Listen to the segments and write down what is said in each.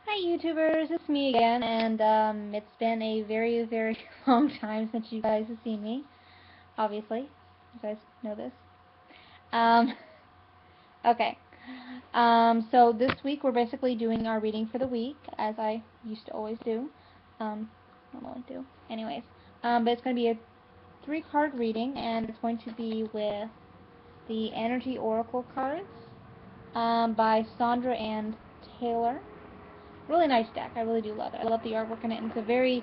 Hi YouTubers, it's me again, and it's been a very, very long time since you guys have seen me, obviously. You guys know this. Um, okay. So this week we're basically doing our reading for the week, as I used to always do. I do. Anyways. But it's going to be a 3-card reading, and it's going to be with the Energy Oracle cards, by Sandra and Taylor. Really nice deck. I really do love it. I love the artwork in it, and it's a very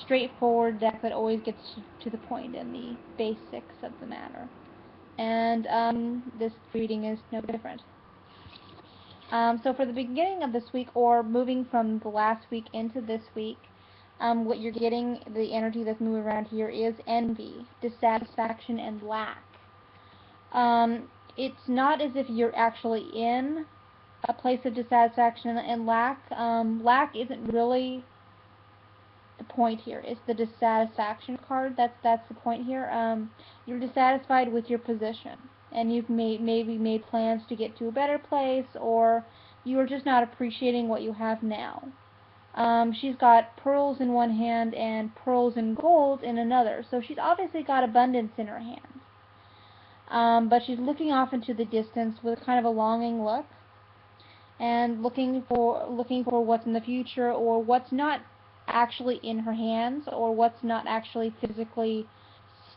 straightforward deck that always gets to the point in the basics of the matter. And this reading is no different. So for the beginning of this week, or moving from the last week into this week, what you're getting, the energy that's moving around here, is envy, dissatisfaction, and lack. It's not as if you're actually in a place of dissatisfaction and lack. Lack isn't really the point here. It's the dissatisfaction card. That's the point here. You're dissatisfied with your position, and you've maybe made plans to get to a better place, or you are just not appreciating what you have now. She's got pearls in one hand and pearls and gold in another, so she's obviously got abundance in her hand. But she's looking off into the distance with kind of a longing look, and looking for what's in the future, or what's not actually in her hands, or what's not actually physically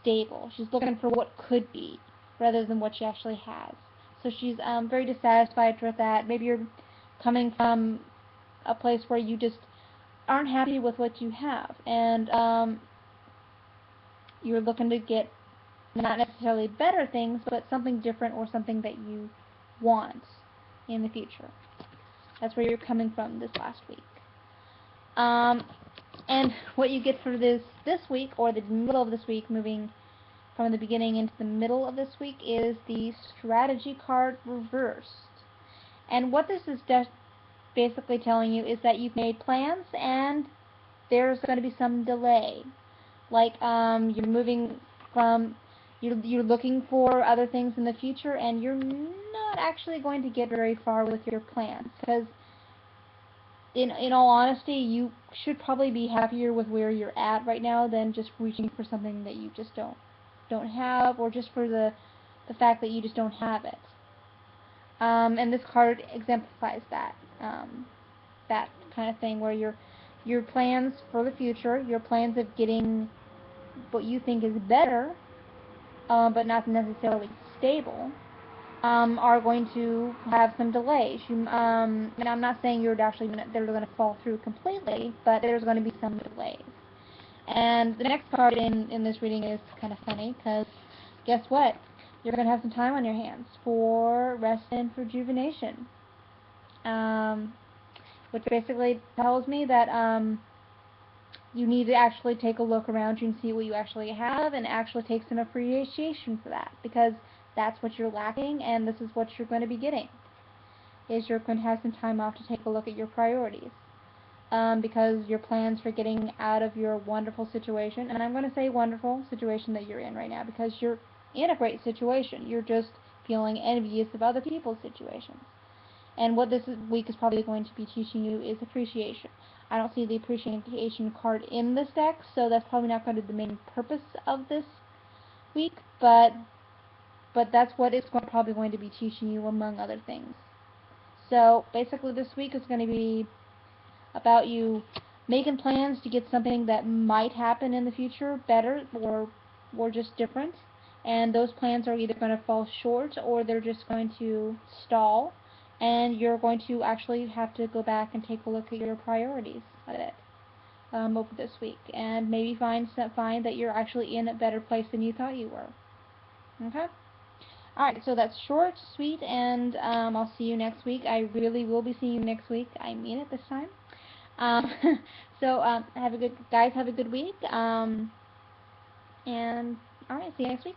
stable. She's looking for what could be rather than what she actually has. So she's very dissatisfied with that. Maybe you're coming from a place where you just aren't happy with what you have, and you're looking to get not necessarily better things, but something different, or something that you want in the future. That's where you're coming from this last week. And what you get for this week, or the middle of this week, moving from the beginning into the middle of this week, is the strategy card reversed. And what this is basically telling you is that you've made plans, and there's going to be some delay. Like, you're moving from, you're looking for other things in the future, and you're not actually going to get very far with your plans, because in all honesty, you should probably be happier with where you're at right now than just reaching for something that you just don't have, or just for the fact that you just don't have it. And this card exemplifies that, that kind of thing, where your plans for the future, your plans of getting what you think is better, but not necessarily stable, are going to have some delays. And I'm not saying they're going to fall through completely, but there's going to be some delays. And the next card in this reading is kind of funny, because guess what? You're going to have some time on your hands for rest and rejuvenation. Which basically tells me that you need to actually take a look around you and see what you actually have, and actually take some appreciation for that, because that's what you're lacking, and this is what you're going to be getting. Is you're going to have some time off to take a look at your priorities, because your plans for getting out of your wonderful situation, and I'm going to say wonderful situation that you're in right now, because you're in a great situation. You're just feeling envious of other people's situations. And what this week is probably going to be teaching you is appreciation. I don't see the appreciation card in this deck, so that's probably not going to be the main purpose of this week, but that's what it's probably going to be teaching you, among other things. So basically this week is going to be about you making plans to get something that might happen in the future better, or just different, and those plans are either going to fall short, or they're just going to stall, and you're going to actually have to go back and take a look at your priorities of it, over this week, and maybe find that you're actually in a better place than you thought you were. Okay? Alright, so that's short, sweet, and I'll see you next week. I really will be seeing you next week. I mean it this time. So have a good week. And alright, see you next week.